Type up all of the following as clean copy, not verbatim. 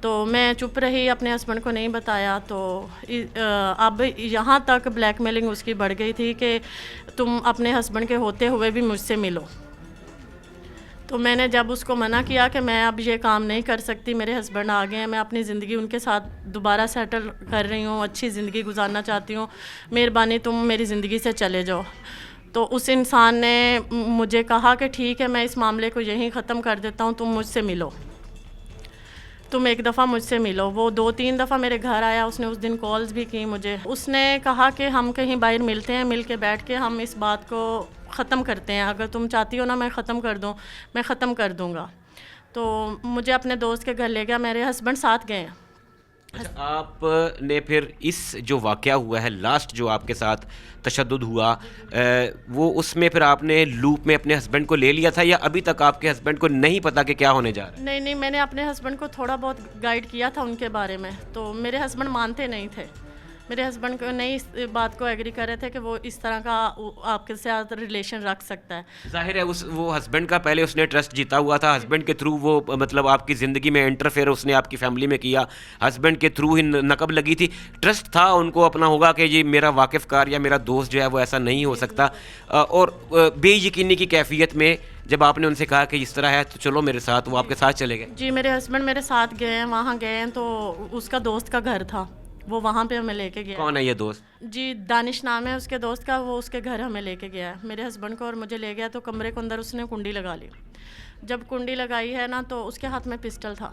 تو میں چپ رہی, اپنے ہسبینڈ کو نہیں بتایا. تو اب یہاں تک بلیک میلنگ اس کی بڑھ گئی تھی کہ تم اپنے ہسبینڈ کے ہوتے ہوئے بھی مجھ سے ملو. تو میں نے جب اس کو منع کیا کہ میں اب یہ کام نہیں کر سکتی, میرے ہسبینڈ آ گئے ہیں, میں اپنی زندگی ان کے ساتھ دوبارہ سیٹل کر رہی ہوں, اچھی زندگی گزارنا چاہتی ہوں, مہربانی تم میری زندگی سے چلے جاؤ. تو اس انسان نے مجھے کہا کہ ٹھیک ہے, میں اس معاملے کو یہیں ختم کر دیتا ہوں, تم مجھ سے ملو, تم ایک دفعہ مجھ سے ملو. وہ 2-3 دفعہ میرے گھر آیا, اس نے اس دن کالز بھی کی مجھے. اس نے کہا کہ ہم کہیں باہر ملتے ہیں, مل کے بیٹھ کے ہم اس بات کو ختم کرتے ہیں, اگر تم چاہتی ہو نا میں ختم کر دوں, میں ختم کر دوں گا. تو مجھے اپنے دوست کے گھر لے گیا, میرے ہسبینڈ ساتھ گئے ہیں. اچھا, آپ نے پھر اس جو واقعہ ہوا ہے لاسٹ جو آپ کے ساتھ تشدد ہوا, وہ اس میں پھر آپ نے لوپ میں اپنے ہسبینڈ کو لے لیا تھا یا ابھی تک آپ کے ہسبینڈ کو نہیں پتا کہ کیا ہونے جا رہا ہے؟ نہیں, میں نے اپنے ہسبینڈ کو تھوڑا بہت گائیڈ کیا تھا ان کے بارے میں, تو میرے ہسبینڈ مانتے نہیں تھے. میرے ہسبینڈ کو نہیں اس بات کو ایگری کر رہے تھے کہ وہ اس طرح کا آپ کے ساتھ ریلیشن رکھ سکتا ہے. ظاہر ہے وہ ہسبینڈ کا پہلے اس نے ٹرسٹ جیتا ہوا تھا, ہسبینڈ کے تھرو وہ مطلب آپ کی زندگی میں انٹرفیئر اس نے آپ کی فیملی میں کیا, ہسبینڈ کے تھرو ہی نقب لگی تھی, ٹرسٹ تھا ان کو اپنا ہوگا کہ یہ میرا واقف کار یا میرا دوست جو ہے وہ ایسا نہیں ہو سکتا. اور بے یقینی کی کیفیت میں جب آپ نے ان سے کہا کہ اس طرح ہے تو چلو میرے ساتھ, وہ آپ کے ساتھ چلے گئے؟ جی, میرے ہسبینڈ میرے ساتھ گئے ہیں, وہاں گئے ہیں, تو اس کا دوست کا گھر تھا, وہ وہاں پہ ہمیں لے کے گیا. کون ہے یہ دوست؟ جی, دانش نام ہے اس کے دوست کا, وہ اس کے گھر ہمیں لے کے گیا ہے, میرے ہسبینڈ کو اور مجھے لے گیا. تو کمرے کے اندر اس نے کنڈی لگا لی. جب کنڈی لگائی ہے نا, تو اس کے ہاتھ میں پسٹل تھا.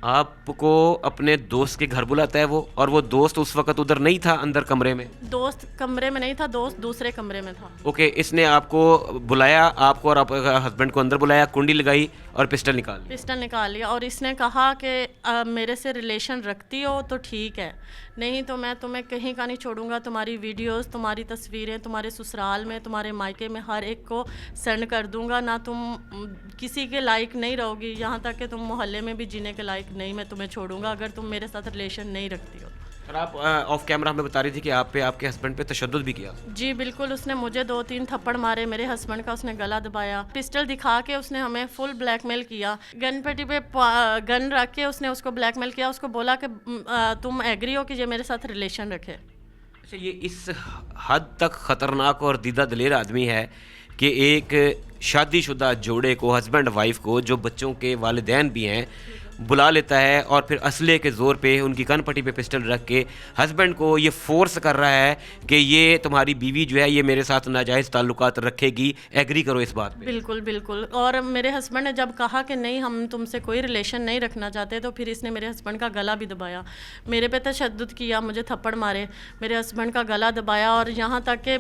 آپ کو اپنے دوست کے گھر بلاتا ہے وہ, اور وہ دوست اس وقت ادھر نہیں تھا اندر کمرے میں؟ دوست کمرے میں نہیں تھا, دوست دوسرے کمرے میں تھا. اوکے, اس نے آپ کو بلایا, آپ کو اور آپ ہسبینڈ کو اندر بلایا, کنڈی لگائی اور پسٹل نکال لیا, اور اس نے کہا کہ میرے سے ریلیشن رکھتی ہو تو ٹھیک ہے, نہیں تو میں تمہیں کہیں کا نہیں چھوڑوں گا, تمہاری ویڈیوز, تمہاری تصویریں تمہارے سسرال میں, تمہارے مائکے میں ہر ایک کو سینڈ کر دوں گا, نہ تم کسی کے لائق نہیں رہو گی, یہاں تک کہ تم محلے میں بھی جینے کے لائق نہیں میں تمہیں چھوڑوں گا اگر تم میرے ساتھ ریلیشن نہیں رکھتی ہو. اور آپ آف کیمرہ ہمیں بتا رہی تھی کہ آپ پہ آپ کے ہسبینڈ پہ تشدد بھی کیا. جی بالکل, اس نے مجھے 2-3 تھپڑ مارے, میرے ہسبینڈ کا اس نے گلا دبایا, پسٹل دکھا کے اس نے ہمیں فل بلیک میل کیا, گن پیٹی پہ گن رکھ کے اس نے اس کو بلیک میل کیا, اس کو بولا کہ تم ایگری ہو کہ یہ میرے ساتھ ریلیشن رکھے. اچھا, یہ اس حد تک خطرناک اور دیدہ دلیر آدمی ہے کہ ایک شادی شدہ جوڑے کو, ہسبینڈ وائف کو, جو بچوں کے والدین بھی ہیں, بلا لیتا ہے اور پھر اسلحے کے زور پہ ان کی کن پٹی پہ پسٹل رکھ کے ہسبینڈ کو یہ فورس کر رہا ہے کہ یہ تمہاری بیوی جو ہے یہ میرے ساتھ ناجائز تعلقات رکھے گی, ایگری کرو اس بات پہ. بالکل. اور میرے ہسبینڈ نے جب کہا کہ نہیں ہم تم سے کوئی ریلیشن نہیں رکھنا چاہتے, تو پھر اس نے میرے ہسبینڈ کا گلا بھی دبایا, میرے پہ تشدد کیا, مجھے تھپڑ مارے, میرے ہسبینڈ کا گلا دبایا, اور یہاں تک کہ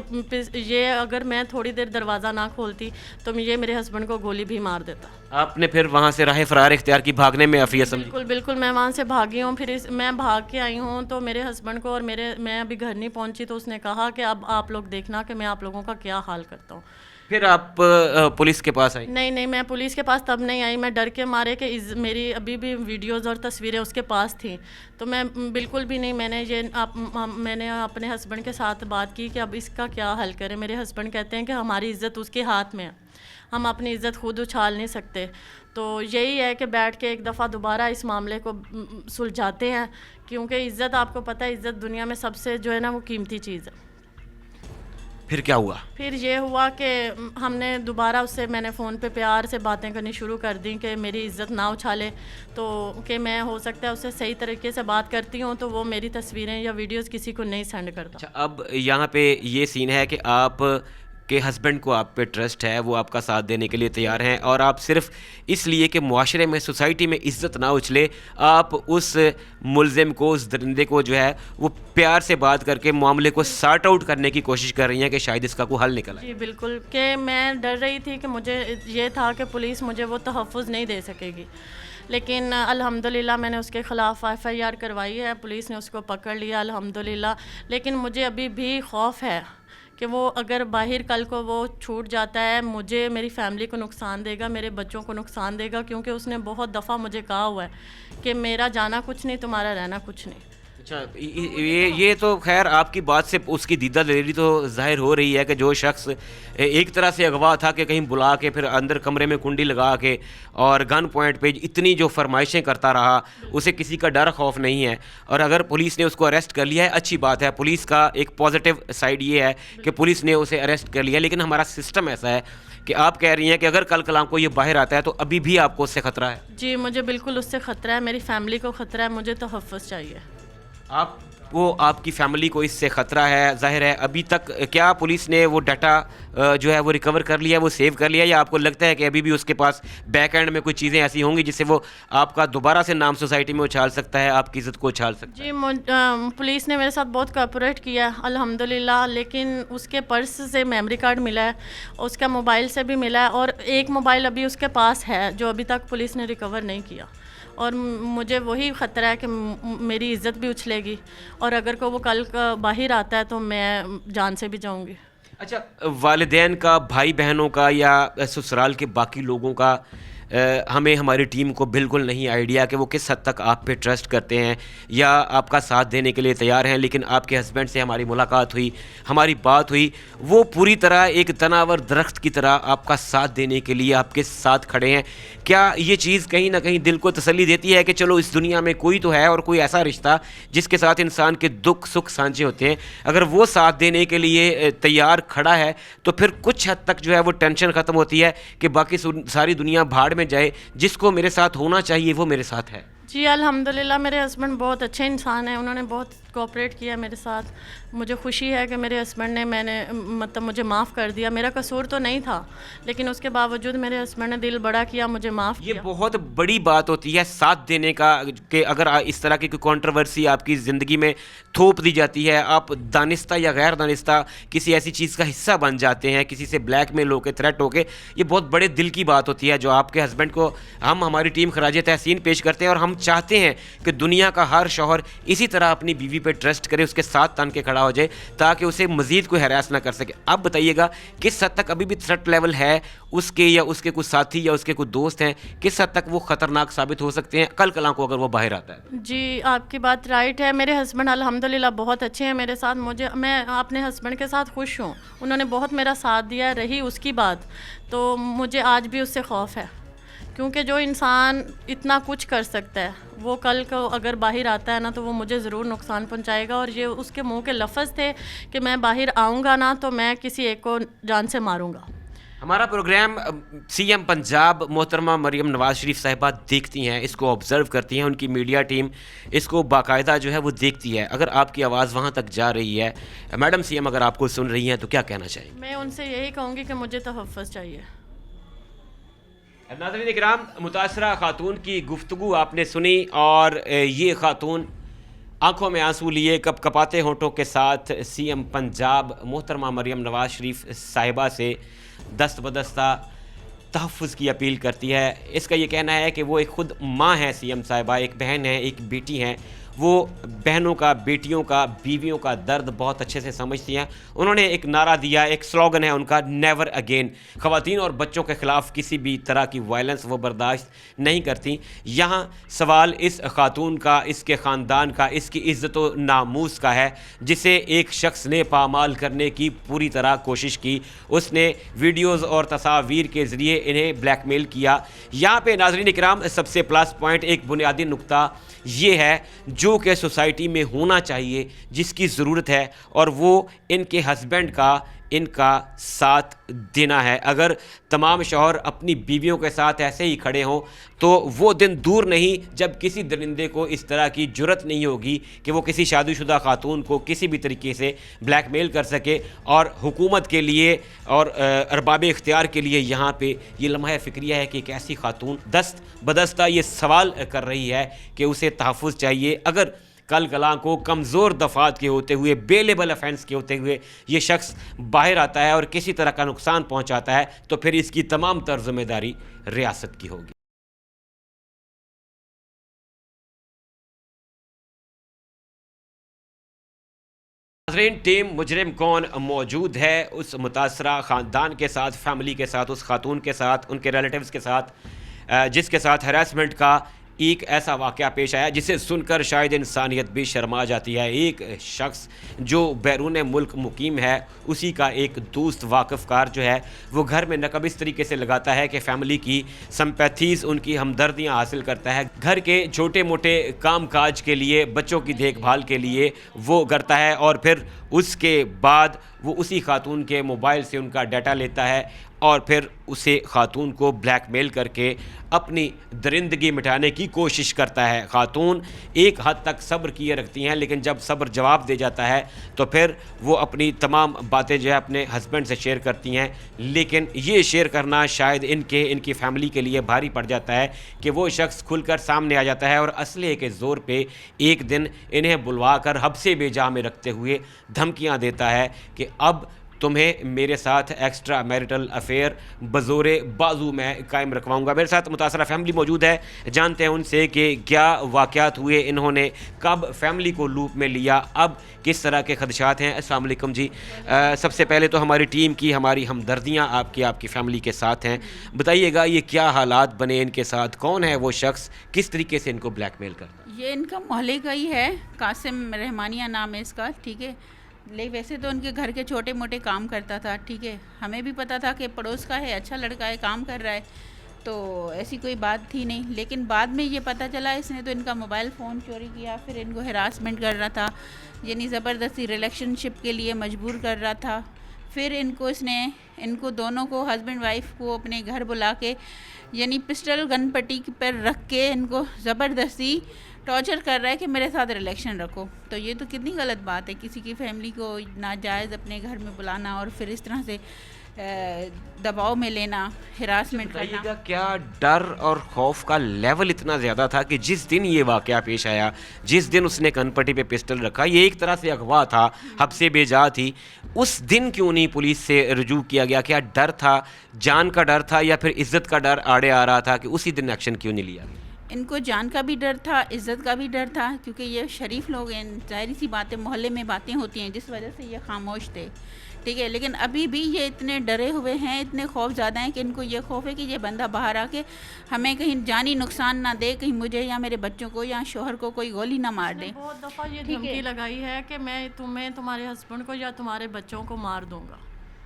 یہ اگر میں تھوڑی دیر دروازہ نہ کھولتی تو یہ میرے ہسبینڈ کو گولی بھی مار دیتا. آپ نے پھر وہاں سے راہ فرار اختیار کی, بھاگنے میں عافیت سمجھی؟ بالکل, میں وہاں سے بھاگی ہوں, پھر میں بھاگ کے آئی ہوں. تو میرے ہسبینڈ کو اور میں ابھی گھر نہیں پہنچی, تو اس نے کہا کہ اب آپ لوگ دیکھنا کہ میں آپ لوگوں کا کیا حال کرتا ہوں. پھر آپ پولیس کے پاس آئی؟ نہیں, میں پولیس کے پاس تب نہیں آئی, میں ڈر کے مارے کہ میری ابھی بھی ویڈیوز اور تصویریں اس کے پاس تھیں, تو میں بالکل بھی نہیں, میں نے اپنے ہسبینڈ کے ساتھ بات کی کہ اب اس کا کیا حل کریں. میرے ہسبینڈ کہتے ہیں کہ ہماری عزت اس کے ہاتھ میں ہے, ہم اپنی عزت خود اچھال نہیں سکتے. تو یہی ہے کہ بیٹھ کے ایک دفعہ دوبارہ اس معاملے کو سلجھاتے ہیں, کیونکہ عزت آپ کو پتہ ہے, عزت دنیا میں سب سے جو ہے نا وہ قیمتی چیز ہے. پھر کیا ہوا؟ پھر یہ ہوا کہ ہم نے دوبارہ اس سے, میں نے فون پہ پیار سے باتیں کرنی شروع کر دیں کہ میری عزت نہ اچھالے, تو کہ میں ہو سکتا ہے اس سے صحیح طریقے سے بات کرتی ہوں تو وہ میری تصویریں یا ویڈیوز کسی کو نہیں سینڈ کرتا. اچھا, اب یہاں پہ یہ سین ہے کہ آپ کہ ہسبینڈ کو آپ پہ ٹرسٹ ہے, وہ آپ کا ساتھ دینے کے لیے تیار ہیں, اور آپ صرف اس لیے کہ معاشرے میں, سوسائٹی میں عزت نہ اچھلے, آپ اس ملزم کو, اس درندے کو جو ہے وہ پیار سے بات کر کے معاملے کو سارٹ آؤٹ کرنے کی کوشش کر رہی ہیں کہ شاید اس کا کوئی حل نکل آئے. جی بالکل, کہ میں ڈر رہی تھی کہ مجھے یہ تھا کہ پولیس مجھے وہ تحفظ نہیں دے سکے گی, لیکن الحمدللہ میں نے اس کے خلاف FIR کروائی ہے, پولیس نے اس کو پکڑ لیا الحمدللہ. لیکن مجھے ابھی بھی خوف ہے کہ وہ اگر باہر کل کو وہ چھوٹ جاتا ہے, مجھے, میری فیملی کو نقصان دے گا, میرے بچوں کو نقصان دے گا, کیونکہ اس نے بہت دفعہ مجھے کہا ہوا ہے کہ میرا جانا کچھ نہیں, تمہارا رہنا کچھ نہیں. اچھا یہ تو خیر آپ کی بات سے اس کی دیدہ دلیری تو ظاہر ہو رہی ہے کہ جو شخص ایک طرح سے اغوا تھا کہ کہیں بلا کے پھر اندر کمرے میں کنڈی لگا کے اور گن پوائنٹ پہ اتنی جو فرمائشیں کرتا رہا، اسے کسی کا ڈر خوف نہیں ہے، اور اگر پولیس نے اس کو اریسٹ کر لیا ہے اچھی بات ہے. پولیس کا ایک پازیٹیو سائڈ یہ ہے کہ پولیس نے اسے اریسٹ کر لیا، لیکن ہمارا سسٹم ایسا ہے کہ آپ کہہ رہی ہیں کہ اگر کل کلام کو یہ باہر آتا ہے تو ابھی بھی آپ کو اس سے خطرہ ہے. جی مجھے بالکل اس سے خطرہ ہے، میری فیملی کو خطرہ ہے، مجھے تحفظ چاہیے. آپ کو آپ کی فیملی کو اس سے خطرہ ہے، ظاہر ہے. ابھی تک کیا پولیس نے وہ ڈاٹا جو ہے وہ ریکور کر لیا، وہ سیو کر لیا، یا آپ کو لگتا ہے کہ ابھی بھی اس کے پاس بیک اینڈ میں کوئی چیزیں ایسی ہوں گی جس سے وہ آپ کا دوبارہ سے نام سوسائٹی میں اچھال سکتا ہے، آپ کی عزت کو اچھال سکتا ہے؟ جی پولیس نے میرے ساتھ بہت کوآپریٹ کیا ہے الحمدللہ، لیکن اس کے پرس سے میموری کارڈ ملا ہے، اس کا موبائل سے بھی ملا ہے، اور ایک موبائل ابھی اس کے پاس ہے جو ابھی تک پولیس نے ریکور نہیں کیا. اور مجھے وہی خطرہ ہے کہ میری عزت بھی اچھلے گی، اور اگر کو وہ کل باہر آتا ہے تو میں جان سے بھی جاؤں گی. اچھا، والدین کا، بھائی بہنوں کا، یا سسرال کے باقی لوگوں کا ہمیں ہماری ٹیم کو بالکل نہیں آئیڈیا کہ وہ کس حد تک آپ پہ ٹرسٹ کرتے ہیں یا آپ کا ساتھ دینے کے لیے تیار ہیں. لیکن آپ کے ہسبینڈ سے ہماری ملاقات ہوئی، ہماری بات ہوئی، وہ پوری طرح ایک تناور درخت کی طرح آپ کا ساتھ دینے کے لیے آپ کے ساتھ کھڑے ہیں. کیا یہ چیز کہیں نہ کہیں دل کو تسلی دیتی ہے کہ چلو اس دنیا میں کوئی تو ہے اور کوئی ایسا رشتہ جس کے ساتھ انسان کے دکھ سکھ سانجے ہوتے ہیں، اگر وہ ساتھ دینے کے لیے تیار کھڑا ہے تو پھر کچھ حد تک جو ہے وہ ٹینشن ختم ہوتی ہے کہ باقی ساری دنیا بھاڑ میں جائے، جس کو میرے ساتھ ہونا چاہیے وہ میرے ساتھ ہے. جی الحمدللہ میرے ہسبینڈ بہت اچھے انسان ہیں، انہوں نے بہت کوآپریٹ کیا میرے ساتھ. مجھے خوشی ہے کہ میرے ہسبینڈ نے مطلب مجھے معاف کر دیا. میرا قصور تو نہیں تھا، لیکن اس کے باوجود میرے ہسبینڈ نے دل بڑا کیا، مجھے معاف کیا. یہ بہت بڑی بات ہوتی ہے ساتھ دینے کا، کہ اگر اس طرح کی کوئی کنٹروورسی آپ کی زندگی میں تھوپ دی جاتی ہے، آپ دانستہ یا غیر دانستہ کسی ایسی چیز کا حصہ بن جاتے ہیں، کسی سے بلیک میل ہو کے، تھریٹ ہو کے، یہ بہت بڑے دل کی بات ہوتی ہے جو آپ کے ہسبینڈ کو ہماری ٹیم خراج تحسین پیش کرتے ہیں. اور ہم چاہتے ہیں کہ دنیا کا ہر شوہر اسی طرح اپنی بیوی پہ ٹرسٹ کرے، اس کے ساتھ تن کے کھڑا ہو جائے تاکہ اسے مزید کوئی ہراس نہ کر سکے. آپ بتائیے گا کس حد تک ابھی بھی تھریٹ لیول ہے اس کے، یا اس کے کچھ ساتھی یا اس کے کچھ دوست ہیں، کس حد تک وہ خطرناک ثابت ہو سکتے ہیں کل کلاں کو اگر وہ باہر آتا ہے؟ جی آپ کی بات رائٹ ہے. میرے ہسبینڈ الحمدللہ بہت اچھے ہیں میرے ساتھ. میں اپنے ہسبینڈ کے ساتھ خوش ہوں، انہوں نے بہت میرا ساتھ دیا. رہی اس کی بات تو مجھے آج بھی اس سے خوف ہے، کیونکہ جو انسان اتنا کچھ کر سکتا ہے وہ کل کو اگر باہر آتا ہے نا تو وہ مجھے ضرور نقصان پہنچائے گا. اور یہ اس کے منہ کے لفظ تھے کہ میں باہر آؤں گا نا تو میں کسی ایک کو جان سے ماروں گا. ہمارا پروگرام سی ایم پنجاب محترمہ مریم نواز شریف صاحبہ دیکھتی ہیں، اس کو آبزرو کرتی ہیں، ان کی میڈیا ٹیم اس کو باقاعدہ جو ہے وہ دیکھتی ہے. اگر آپ کی آواز وہاں تک جا رہی ہے، میڈم سی ایم اگر آپ کو سن رہی ہیں تو کیا کہنا چاہیں گے؟ میں ان سے یہی کہوں گی کہ مجھے تحفظ چاہیے. ناظرین کرام، متاثرہ خاتون کی گفتگو آپ نے سنی، اور یہ خاتون آنکھوں میں آنسو لیے کپ کپاتے ہونٹوں کے ساتھ سی ایم پنجاب محترمہ مریم نواز شریف صاحبہ سے دست بدستہ تحفظ کی اپیل کرتی ہے. اس کا یہ کہنا ہے کہ وہ ایک خود ماں ہیں سی ایم صاحبہ، ایک بہن ہے، ایک بیٹی ہیں. وہ بہنوں کا، بیٹیوں کا، بیویوں کا درد بہت اچھے سے سمجھتی ہیں. انہوں نے ایک نعرہ دیا، ایک سلوگن ہے ان کا، نیور اگین. خواتین اور بچوں کے خلاف کسی بھی طرح کی وائلنس وہ برداشت نہیں کرتی. یہاں سوال اس خاتون کا، اس کے خاندان کا، اس کی عزت و ناموس کا ہے جسے ایک شخص نے پامال کرنے کی پوری طرح کوشش کی. اس نے ویڈیوز اور تصاویر کے ذریعے انہیں بلیک میل کیا. یہاں پہ ناظرین کرام سب سے پلس پوائنٹ، ایک بنیادی نقطہ یہ ہے جو کہ سوسائٹی میں ہونا چاہیے، جس کی ضرورت ہے، اور وہ ان کے ہسبینڈ کا، ان کا ساتھ دینا ہے. اگر تمام شوہر اپنی بیویوں کے ساتھ ایسے ہی کھڑے ہوں تو وہ دن دور نہیں جب کسی درندے کو اس طرح کی جرت نہیں ہوگی کہ وہ کسی شادی شدہ خاتون کو کسی بھی طریقے سے بلیک میل کر سکے. اور حکومت کے لیے اور ارباب اختیار کے لیے یہاں پہ یہ لمحہ فکریہ ہے کہ ایک ایسی خاتون دست بدستہ یہ سوال کر رہی ہے کہ اسے تحفظ چاہیے. اگر کل کلاں کو کمزور دفعات کے ہوتے ہوئے، بے لیبل افینس کے ہوتے ہوئے یہ شخص باہر آتا ہے اور کسی طرح کا نقصان پہنچاتا ہے تو پھر اس کی تمام تر ذمہ داری ریاست کی ہوگی. ناظرین، ٹیم مجرم کون موجود ہے اس متاثرہ خاندان کے ساتھ، فیملی کے ساتھ، اس خاتون کے ساتھ، ان کے ریلیٹیوز کے ساتھ جس کے ساتھ ہراسمنٹ کا ایک ایسا واقعہ پیش آیا جسے سن کر شاید انسانیت بھی شرما جاتی ہے. ایک شخص جو بیرون ملک مقیم ہے, اسی کا ایک دوست واقف کار جو ہے وہ گھر میں نقب اس طریقے سے لگاتا ہے کہ فیملی کی سمپیتھیز, ان کی ہمدردیاں حاصل کرتا ہے. گھر کے چھوٹے موٹے کام کاج کے لیے, بچوں کی دیکھ بھال کے لیے وہ کرتا ہے, اور پھر اس کے بعد وہ اسی خاتون کے موبائل سے ان کا ڈیٹا لیتا ہے اور پھر اسے خاتون کو بلیک میل کر کے اپنی درندگی مٹانے کی کوشش کرتا ہے. خاتون ایک حد تک صبر کیے رکھتی ہیں, لیکن جب صبر جواب دے جاتا ہے تو پھر وہ اپنی تمام باتیں جو ہے اپنے ہسبینڈ سے شیئر کرتی ہیں. لیکن یہ شیئر کرنا شاید ان کی فیملی کے لیے بھاری پڑ جاتا ہے کہ وہ شخص کھل کر سامنے آ جاتا ہے اور اسلحے کے زور پہ ایک دن انہیں بلوا کر حبس بے میں رکھتے ہوئے دھمکیاں دیتا ہے کہ اب تمہیں میرے ساتھ ایکسٹرا میریٹل افیئر بزور بازو میں قائم رکھواؤں گا. میرے ساتھ متاثرہ فیملی موجود ہے, جانتے ہیں ان سے کہ کیا واقعات ہوئے, انہوں نے کب فیملی کو لوپ میں لیا, اب کس طرح کے خدشات ہیں. السلام علیکم جی. سب سے پہلے تو ہماری ٹیم کی ہماری ہمدردیاں آپ کی فیملی کے ساتھ ہیں. بتائیے گا یہ کیا حالات بنے ان کے ساتھ, کون ہے وہ شخص, کس طریقے سے ان کو بلیک میل کرتا ہے؟ یہ ان کا محلے کا ہی ہے, قاسم رحمانیہ نام ہے اس کا, ٹھیک ہے. ویسے تو ان کے گھر کے چھوٹے موٹے کام کرتا تھا, ٹھیک ہے. ہمیں بھی پتہ تھا کہ پڑوس کا ہے, اچھا لڑکا ہے, کام کر رہا ہے, تو ایسی کوئی بات تھی نہیں. لیکن بعد میں یہ پتہ چلا اس نے تو ان کا موبائل فون چوری کیا, پھر ان کو ہراسمنٹ کر رہا تھا, یعنی زبردستی ریلیشن شپ کے لیے مجبور کر رہا تھا. پھر ان کو دونوں کو, ہسبینڈ وائف کو, اپنے گھر بلا کے یعنی پسٹل گن پٹی پر رکھ کے ان کو زبردستی ٹارچر کر رہا ہے کہ میرے ساتھ ریلیشن رکھو. تو یہ تو کتنی غلط بات ہے, کسی کی فیملی کو ناجائز اپنے گھر میں بلانا اور پھر اس طرح سے دباؤ میں لینا, ہراسمنٹ کرنا. کیا ڈر اور خوف کا لیول اتنا زیادہ تھا کہ جس دن یہ واقعہ پیش آیا, جس دن اس نے کن پٹی پہ پسٹل رکھا, یہ ایک طرح سے اغوا تھا, حبس بے جا تھی, اس دن کیوں نہیں پولیس سے رجوع کیا گیا؟ کیا ڈر تھا, جان کا ڈر تھا, یا پھر عزت کا ڈر آڑے آ رہا تھا کہ اسی دن ایکشن کیوں نہیں لیا گیا؟ ان کو جان کا بھی ڈر تھا, عزت کا بھی ڈر تھا, کیونکہ یہ شریف لوگ ہیں, ظاہری سی باتیں, محلے میں باتیں ہوتی ہیں جس وجہ سے یہ خاموش تھے, ٹھیک ہے. لیکن ابھی بھی یہ اتنے ڈرے ہوئے ہیں, اتنے خوف زیادہ ہیں کہ ان کو یہ خوف ہے کہ یہ بندہ باہر آ کے ہمیں کہیں جانی نقصان نہ دے, کہیں مجھے یا میرے بچوں کو یا شوہر کو کوئی گولی نہ مار دے. بہت دفعہ یہ دھمکی لگائی ہے کہ میں تمہیں, تمہارے ہسبینڈ کو یا تمہارے بچوں کو مار دوں گا.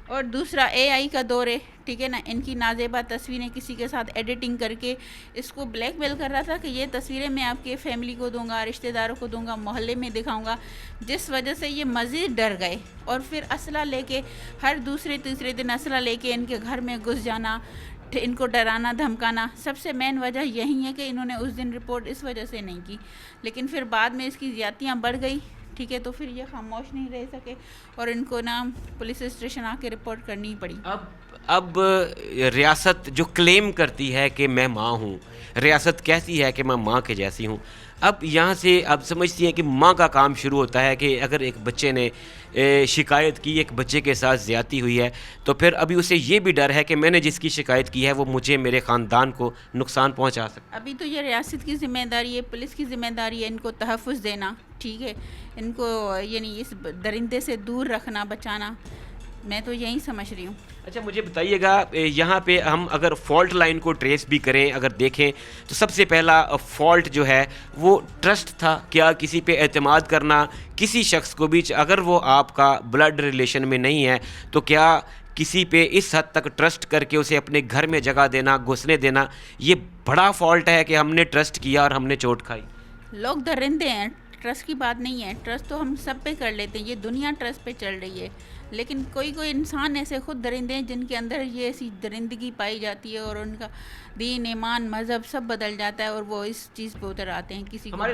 اور دوسرا AI کا دور ہے, ٹھیک ہے نا. ان کی نازیبا تصویریں کسی کے ساتھ ایڈیٹنگ کر کے اس کو بلیک میل کر رہا تھا کہ یہ تصویریں میں آپ کے فیملی کو دوں گا, رشتہ داروں کو دوں گا, محلے میں دکھاؤں گا, جس وجہ سے یہ مزید ڈر گئے. اور پھر اسلحہ لے کے ہر دوسرے تیسرے دن اسلحہ لے کے ان کے گھر میں گھس جانا, ان کو ڈرانا دھمکانا. سب سے مین وجہ یہی ہے کہ انہوں نے اس دن رپورٹ اس وجہ سے نہیں کی, لیکن پھر بعد میں اس کی زیادتیاں بڑھ گئی, ٹھیک ہے. تو پھر یہ خاموش نہیں رہ سکے اور ان کو نا پولیس اسٹیشن آ کے رپورٹ کرنی پڑی. اب ریاست جو کلیم کرتی ہے کہ میں ماں ہوں, ریاست کہتی ہے کہ میں ماں کے جیسی ہوں, اب یہاں سے اب سمجھتی ہیں کہ ماں کا کام شروع ہوتا ہے کہ اگر ایک بچے نے شکایت کی, ایک بچے کے ساتھ زیادتی ہوئی ہے, تو پھر ابھی اسے یہ بھی ڈر ہے کہ میں نے جس کی شکایت کی ہے وہ مجھے, میرے خاندان کو نقصان پہنچا سکتا. ابھی تو یہ ریاست کی ذمہ داری ہے, پولیس کی ذمہ داری ہے ان کو تحفظ دینا, ٹھیک ہے, ان کو یعنی اس درندے سے دور رکھنا, بچانا. میں تو یہی سمجھ رہی ہوں. اچھا مجھے بتائیے گا, یہاں پہ ہم اگر فالٹ لائن کو ٹریس بھی کریں, اگر دیکھیں تو سب سے پہلا فالٹ جو ہے وہ ٹرسٹ تھا. کیا کسی پہ اعتماد کرنا, کسی شخص کو بھی, اگر وہ آپ کا بلڈ ریلیشن میں نہیں ہے, تو کیا کسی پہ اس حد تک ٹرسٹ کر کے اسے اپنے گھر میں جگہ دینا, گھسنے دینا, یہ بڑا فالٹ ہے کہ ہم نے ٹرسٹ کیا اور ہم نے چوٹ کھائی؟ لوگ درندے ہیں, ٹرسٹ کی بات نہیں ہے. ٹرسٹ تو ہم سب پہ کر لیتے ہیں, یہ دنیا ٹرسٹ پہ چل رہی ہے. لیکن کوئی انسان ایسے خود درندے ہیں جن کے اندر یہ ایسی درندگی پائی جاتی ہے اور ان کا دین, ایمان, مذہب سب بدل جاتا ہے اور وہ اس چیز پہ اتر آتے ہیں. کسی ہمارے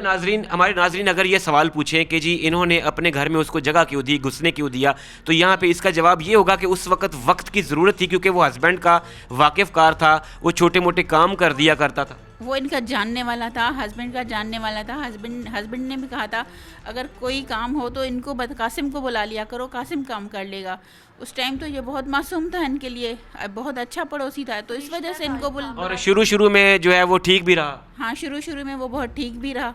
ناظرین اگر یہ سوال پوچھیں کہ جی انہوں نے اپنے گھر میں اس کو جگہ کیوں دی, گھسنے کیوں دیا, تو یہاں پہ اس کا جواب یہ ہوگا کہ اس وقت کی ضرورت تھی, کیونکہ وہ ہسبینڈ کا واقف کار تھا, وہ چھوٹے موٹے کام کر دیا کرتا تھا, وہ ان کا جاننے والا تھا, ہسبینڈ کا جاننے والا تھا. ہسبینڈ نے بھی کہا تھا اگر کوئی کام ہو تو ان کو قاسم کو بلا لیا کرو, قاسم کام کر لے گا. اس ٹائم تو یہ بہت معصوم تھا ان کے لیے, بہت اچھا پڑوسی تھا, تو اس وجہ سے ان کو اور شروع میں جو ہے وہ ٹھیک بھی رہا. ہاں, شروع میں وہ بہت ٹھیک بھی رہا,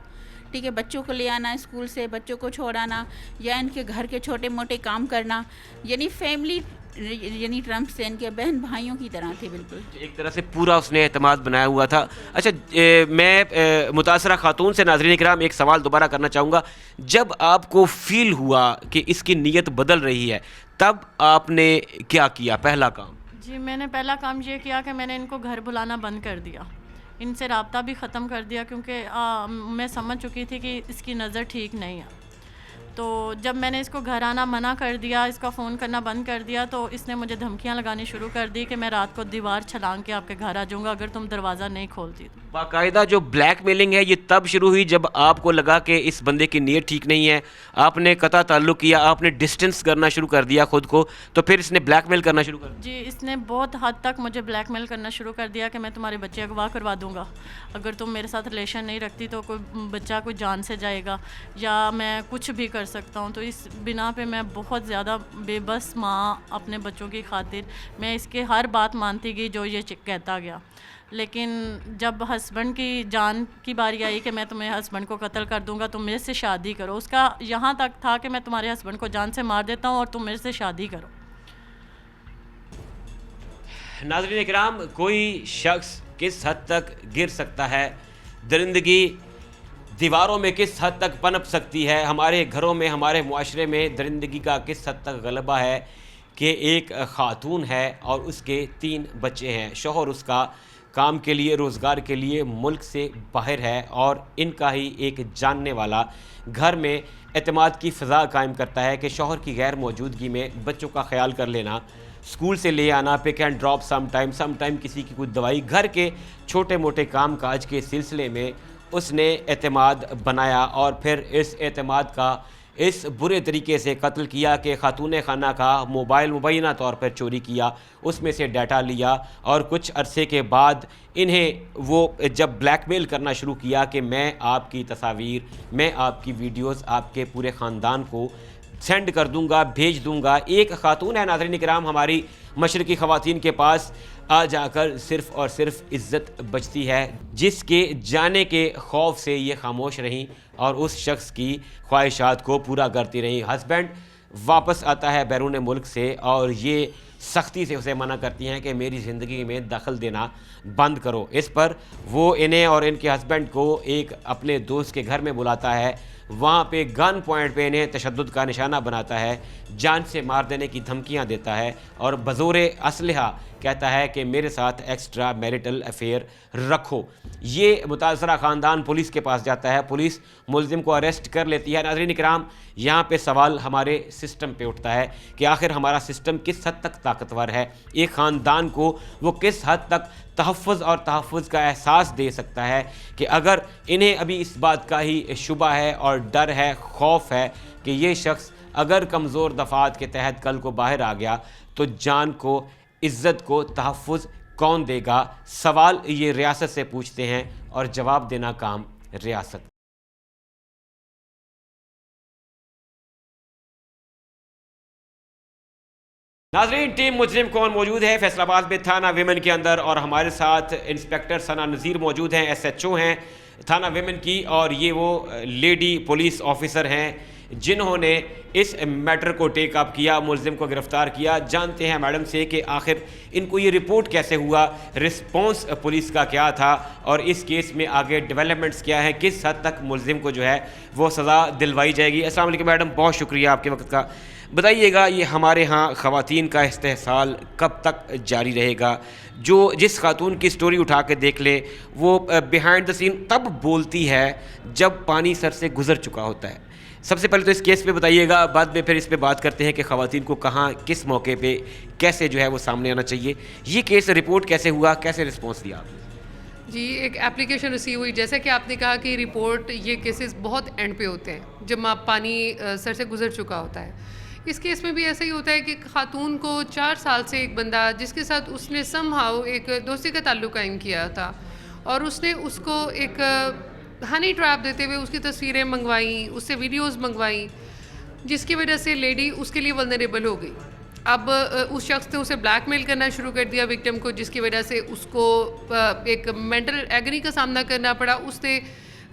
ٹھیک ہے, بچوں کو لے آنا اسکول سے, بچوں کو چھوڑانا, یا ان کے گھر کے چھوٹے موٹے کام کرنا, یعنی فیملی, یعنی ٹرمپ سے ان کے بہن بھائیوں کی طرح تھے بالکل. ایک طرح سے پورا اس نے اعتماد بنایا ہوا تھا. اچھا, میں متاثرہ خاتون سے ناظرین کرام ایک سوال دوبارہ کرنا چاہوں گا. جب آپ کو فیل ہوا کہ اس کی نیت بدل رہی ہے, تب آپ نے کیا کیا پہلا کام؟ جی, میں نے پہلا کام یہ کیا کہ میں نے ان کو گھر بلانا بند کر دیا, ان سے رابطہ بھی ختم کر دیا, کیونکہ میں سمجھ چکی تھی کہ اس کی نظر ٹھیک نہیں ہے. تو جب میں نے اس کو گھر آنا منع کر دیا, اس کا فون کرنا بند کر دیا, تو اس نے مجھے دھمکیاں لگانی شروع کر دی کہ میں رات کو دیوار چھلانگ کے آپ کے گھر آ جاؤں گا اگر تم دروازہ نہیں کھولتی. باقاعدہ جو بلیک میلنگ ہے یہ تب شروع ہوئی جب آپ کو لگا کہ اس بندے کی نیت ٹھیک نہیں ہے, آپ نے قطع تعلق کیا, آپ نے ڈسٹنس کرنا شروع کر دیا خود کو, تو پھر اس نے بلیک میل کرنا شروع کر دیا؟ جی, اس نے بہت حد تک مجھے بلیک میل کرنا شروع کر دیا کہ میں تمہارے بچے اغوا کروا دوں گا اگر تم میرے ساتھ ریلیشن نہیں رکھتی, تو کوئی بچہ کوئی جان سے جائے گا, یا میں کچھ بھی کر سکتا ہوں. تو اس بنا پہ میں بہت زیادہ بے بس ماں اپنے بچوں کی خاطر میں اس کے ہر بات مانتی گئی جو یہ کہتا گیا. لیکن جب ہسبینڈ کی جان کی باری آئی کہ میں تمہیں ہسبینڈ کو قتل کر دوں گا, تم میرے سے شادی کرو, اس کا یہاں تک تھا کہ میں تمہارے ہسبینڈ کو جان سے مار دیتا ہوں اور تم میرے سے شادی کرو. ناظرین کرام, کوئی شخص کس حد تک گر سکتا ہے, درندگی دیواروں میں کس حد تک پنپ سکتی ہے, ہمارے گھروں میں, ہمارے معاشرے میں درندگی کا کس حد تک غلبہ ہے کہ ایک خاتون ہے اور اس کے 3 بچے ہیں, شوہر اس کا کام کے لیے, روزگار کے لیے ملک سے باہر ہے, اور ان کا ہی ایک جاننے والا گھر میں اعتماد کی فضا قائم کرتا ہے کہ شوہر کی غیر موجودگی میں بچوں کا خیال کر لینا, اسکول سے لے آنا, pick and drop some time کسی کی کوئی دوائی, گھر کے چھوٹے موٹے کام کاج کے سلسلے میں اس نے اعتماد بنایا, اور پھر اس اعتماد کا اس برے طریقے سے قتل کیا کہ خاتون خانہ کا موبائل مبینہ طور پر چوری کیا, اس میں سے ڈیٹا لیا, اور کچھ عرصے کے بعد انہیں وہ جب بلیک میل کرنا شروع کیا کہ میں آپ کی تصاویر, میں آپ کی ویڈیوز آپ کے پورے خاندان کو سینڈ کر دوں گا, بھیج دوں گا. ایک خاتون ہے ناظرین کرام ہماری مشرقی خواتین کے پاس آ جا کر صرف اور صرف عزت بچتی ہے, جس کے جانے کے خوف سے یہ خاموش رہیں اور اس شخص کی خواہشات کو پورا کرتی رہیں. ہسبینڈ واپس آتا ہے بیرون ملک سے اور یہ سختی سے اسے منع کرتی ہیں کہ میری زندگی میں دخل دینا بند کرو. اس پر وہ انہیں اور ان کے ہسبینڈ کو ایک اپنے دوست کے گھر میں بلاتا ہے, وہاں پہ گن پوائنٹ پہ انہیں تشدد کا نشانہ بناتا ہے, جان سے مار دینے کی دھمکیاں دیتا ہے, اور بزور اسلحہ کہتا ہے کہ میرے ساتھ ایکسٹرا میریٹل افیئر رکھو. یہ متاثرہ خاندان پولیس کے پاس جاتا ہے, پولیس ملزم کو اریسٹ کر لیتی ہے. ناظرین کرام, یہاں پہ سوال ہمارے سسٹم پہ اٹھتا ہے کہ آخر ہمارا سسٹم کس حد تک طاقتور ہے, ایک خاندان کو وہ کس حد تک تحفظ اور تحفظ کا احساس دے سکتا ہے کہ اگر انہیں ابھی اس بات کا ہی شبہ ہے اور ڈر ہے, خوف ہے کہ یہ شخص اگر کمزور دفعات کے تحت کل کو باہر آ گیا تو جان کو, عزت کو تحفظ کون دے گا. سوال یہ ریاست سے پوچھتے ہیں اور جواب دینا کام ریاست. ناظرین, ٹیم مجرم کون موجود ہے فیصل آباد میں تھانہ ویمن کے اندر, اور ہمارے ساتھ انسپیکٹر ثنا نذیر موجود ہیں, SHO ہیں تھانہ ویمن کی, اور یہ وہ لیڈی پولیس آفیسر ہیں جنہوں نے اس میٹر کو ٹیک اپ کیا, ملزم کو گرفتار کیا. جانتے ہیں میڈم سے کہ آخر ان کو یہ رپورٹ کیسے ہوا, رسپانس پولیس کا کیا تھا, اور اس کیس میں آگے ڈیولپمنٹس کیا ہے, کس حد تک ملزم کو جو ہے وہ سزا دلوائی جائے گی. السلام علیکم میڈم, بہت شکریہ آپ کے وقت کا. بتائیے گا یہ ہمارے ہاں خواتین کا استحصال کب تک جاری رہے گا؟ جس خاتون کی سٹوری اٹھا کے دیکھ لیں وہ بیہائنڈ دا سین تب بولتی ہے جب پانی سر سے گزر چکا ہوتا ہے. سب سے پہلے تو اس کیس پہ بتائیے گا, بعد میں پھر اس پہ بات کرتے ہیں کہ خواتین کو کہاں کس موقع پہ کیسے جو ہے وہ سامنے آنا چاہیے. یہ کیس رپورٹ کیسے ہوا, کیسے رسپانس دیا آپ نے؟ جی, ایک اپلیکیشن ریسیو ہوئی, جیسا کہ آپ نے کہا کہ رپورٹ یہ کیسز بہت اینڈ پہ ہوتے ہیں جب پانی سر سے گزر چکا ہوتا ہے. اس کیس میں بھی ایسا ہی ہوتا ہے کہ خاتون کو 4 سال سے ایک بندہ جس کے ساتھ اس نے سم ہاؤ ایک دوستی کا تعلق قائم کیا تھا, اور اس نے اس کو ایک ہنی ٹریپ دیتے ہوئے اس کی تصویریں منگوائیں, اس سے ویڈیوز منگوائیں, جس کی وجہ سے لیڈی اس کے لیے ولنریبل ہو گئی. اب اس شخص نے اسے بلیک میل کرنا شروع کر دیا وکٹم کو, جس کی وجہ سے اس کو ایک مینٹل ایگنی کا سامنا کرنا پڑا. اس نے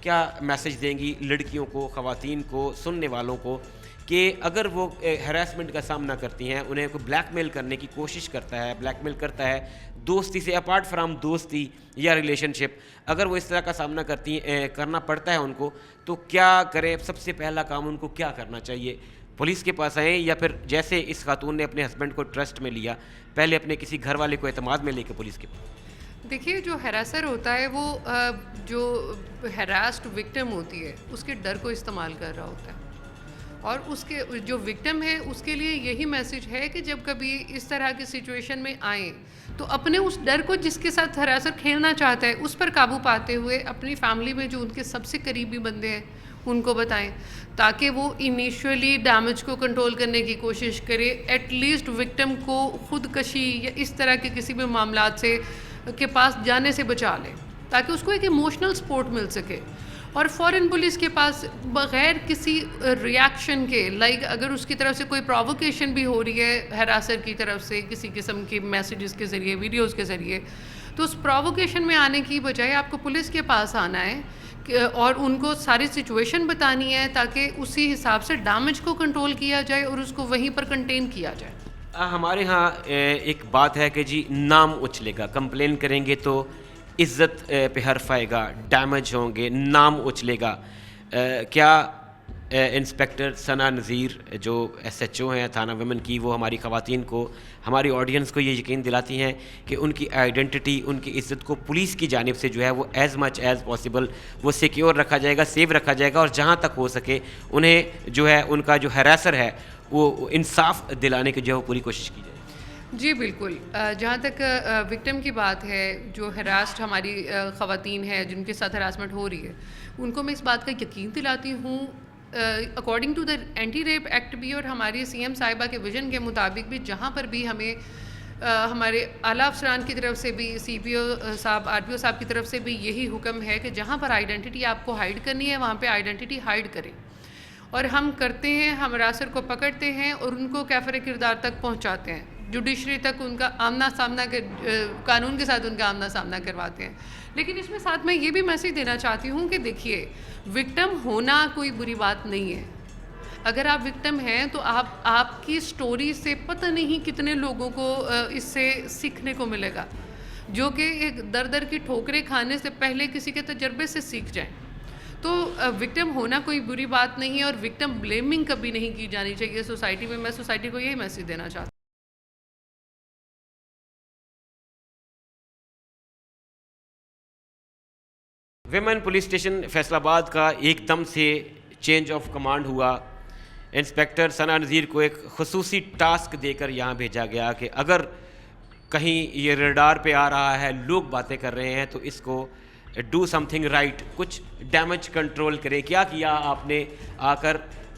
کیا میسج دیں گی لڑکیوں کو, خواتین کو, سننے والوں کو, کہ اگر وہ ہراسمنٹ کا سامنا کرتی ہیں, انہیں کوئی بلیک میل کرنے کی کوشش کرتا ہے, بلیک میل کرتا ہے دوستی سے, اپارٹ فرام دوستی یا ریلیشن شپ, اگر وہ اس طرح کا سامنا کرنا پڑتا ہے ان کو, تو کیا کریں؟ سب سے پہلا کام ان کو کیا کرنا چاہیے؟ پولیس کے پاس آئیں, یا پھر جیسے اس خاتون نے اپنے ہسبینڈ کو ٹرسٹ میں لیا, پہلے اپنے کسی گھر والے کو اعتماد میں لے کے پولیس کے پاس؟ دیکھیے, جو ہراسر ہوتا ہے وہ جو ہراسڈ وکٹم ہوتی ہے اس کے ڈر کو استعمال کر رہا ہوتا ہے, اور اس کے جو وکٹم ہے اس کے لیے یہی میسج ہے کہ جب کبھی اس طرح کی سچویشن میں آئیں تو اپنے اس ڈر کو, جس کے ساتھ ہراسر کھیلنا چاہتا ہے, اس پر قابو پاتے ہوئے اپنی فیملی میں جو ان کے سب سے قریبی بندے ہیں ان کو بتائیں, تاکہ وہ انیشیلی ڈیمیج کو کنٹرول کرنے کی کوشش کرے, ایٹ لیسٹ وکٹم کو خودکشی یا اس طرح کے کسی بھی معاملات سے کے پاس جانے سے بچا لیں, تاکہ اس کو ایک ایموشنل سپورٹ مل سکے. اور فوراً پولیس کے پاس بغیر کسی ریاکشن کے, لائک اگر اس کی طرف سے کوئی پرووکیشن بھی ہو رہی ہے ہراسر کی طرف سے کسی قسم کے میسیجز کے ذریعے, ویڈیوز کے ذریعے, تو اس پرووکیشن میں آنے کی بجائے آپ کو پولیس کے پاس آنا ہے اور ان کو ساری سچویشن بتانی ہے, تاکہ اسی حساب سے ڈیمیج کو کنٹرول کیا جائے اور اس کو وہیں پر کنٹین کیا جائے. ہمارے ہاں ایک بات ہے کہ جی نام اچھلے گا, کمپلین کریں گے تو عزت پہ حرف آئے گا, ڈیمیج ہوں گے, نام اچھلے گا. کیا انسپیکٹر ثنا نذیر جو SHO ہیں تھانہ ویمن کی, وہ ہماری خواتین کو, ہماری آڈینس کو یہ یقین دلاتی ہیں کہ ان کی آئیڈینٹی, ان کی عزت کو پولیس کی جانب سے جو ہے وہ ایز مچ ایز پاسبل وہ سیکیور رکھا جائے گا, سیو رکھا جائے گا, اور جہاں تک ہو سکے انہیں جو ہے ان کا جو ہراسر ہے وہ انصاف دلانے کی جو ہے وہ پوری کوشش کی جائے. جی بالکل, جہاں تک وکٹم کی بات ہے, جو ہراسڈ ہماری خواتین ہیں جن کے ساتھ ہراسمنٹ ہو رہی ہے, ان کو میں اس بات کا یقین دلاتی ہوں, according to the anti rape act بھی اور ہماری CM صاحبہ کے ویژن کے مطابق بھی, جہاں پر بھی ہمیں ہمارے اعلیٰ افسران کی طرف سے بھی, CPO صاحب, RPO صاحب کی طرف سے بھی یہی حکم ہے کہ جہاں پر آئیڈینٹی آپ کو ہائڈ کرنی ہے وہاں پہ آئیڈینٹی ہائڈ کریں. اور ہم کرتے ہیں, ہم ہراسر کو پکڑتے ہیں اور ان کو کیفر کردار تک پہنچاتے ہیں, جوڈیشری تک ان کا آمنا سامنا قانون کے ساتھ ان کا آمنا سامنا کرواتے ہیں. لیکن اس میں ساتھ میں یہ بھی میسیج دینا چاہتی ہوں کہ دیکھیے, وکٹم ہونا کوئی بری بات نہیں ہے. اگر آپ وکٹم ہیں تو آپ کی سٹوری سے پتہ نہیں کتنے لوگوں کو اس سے سیکھنے کو ملے گا, جو کہ ایک در کی ٹھوکریں کھانے سے پہلے کسی کے تجربے سے سیکھ جائیں. تو وکٹم ہونا کوئی بری بات نہیں ہے, اور وکٹم بلیمنگ کبھی نہیں کی جانی چاہیے سوسائٹی میں. میں سوسائٹی کو یہی میسیج دینا چاہتا ہوں. ویمن پولیس اسٹیشن فیصل آباد کا ایک دم سے چینج آف کمانڈ ہوا. انسپیکٹر ثنا نذیر کو ایک خصوصی ٹاسک دے کر یہاں بھیجا گیا کہ اگر کہیں یہ ریڈار پہ آ رہا ہے, لوگ باتیں کر رہے ہیں, تو اس کو ڈو سم تھنگ رائٹ, کچھ ڈیمیج کنٹرول کرے. کیا کیا آپ نے آ کر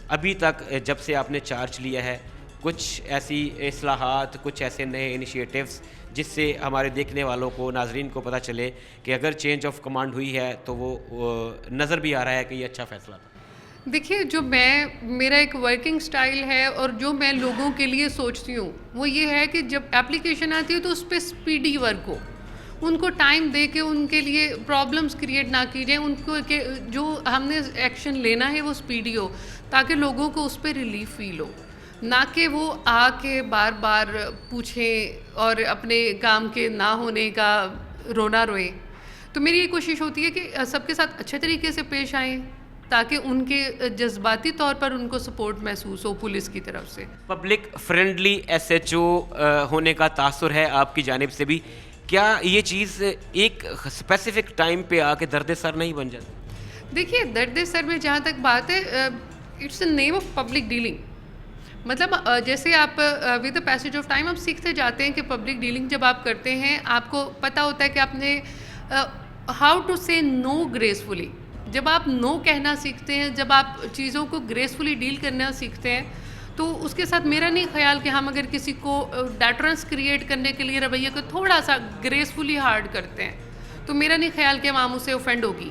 ابھی تک جب سے آپ نے چارج لیا ہے؟ کچھ ایسی اصلاحات, کچھ ایسے نئے انیشیٹیوز جس سے ہمارے دیکھنے والوں کو, ناظرین کو پتہ چلے کہ اگر چینج آف کمانڈ ہوئی ہے تو وہ نظر بھی آ رہا ہے کہ یہ اچھا فیصلہ تھا. دیکھیے, جو میرا ایک ورکنگ سٹائل ہے اور جو میں لوگوں کے لیے سوچتی ہوں وہ یہ ہے کہ جب اپلیکیشن آتی ہے تو اس پہ سپیڈی ورک ہو, ان کو ٹائم دے کے ان کے لیے پرابلمس کریٹ نہ کی جائیں, ان کو کہ جو ہم نے ایکشن لینا ہے وہ سپیڈی ہو, تاکہ لوگوں کو اس پہ ریلیف فیل ہو, نہ کہ وہ آ کے بار بار پوچھیں اور اپنے کام کے نہ ہونے کا رونا روئیں. تو میری یہ کوشش ہوتی ہے کہ سب کے ساتھ اچھے طریقے سے پیش آئیں, تاکہ ان کے جذباتی طور پر ان کو سپورٹ محسوس ہو پولیس کی طرف سے. پبلک فرینڈلی SHO ہونے کا تاثر ہے آپ کی جانب سے بھی. کیا یہ چیز ایک اسپیسیفک ٹائم پہ آ کے درد سر نہیں بن جاتی؟ دیکھیے, درد سر میں جہاں تک بات ہے, it's a name of public dealing. مطلب جیسے آپ with the passage of time آپ سیکھتے جاتے ہیں کہ پبلک ڈیلنگ جب آپ کرتے ہیں آپ کو پتہ ہوتا ہے کہ آپ نے ہاؤ ٹو سے نو گریسفلی. جب آپ نو کہنا سیکھتے ہیں, جب آپ چیزوں کو گریسفلی ڈیل کرنا سیکھتے ہیں, تو اس کے ساتھ میرا نہیں خیال کہ ہم اگر کسی کو ڈیٹرنس کریٹ کرنے کے لیے رویے کو تھوڑا سا گریسفلی ہارڈ کرتے ہیں تو میرا نہیں خیال کہ عوام اسے اوفینڈ ہوگی.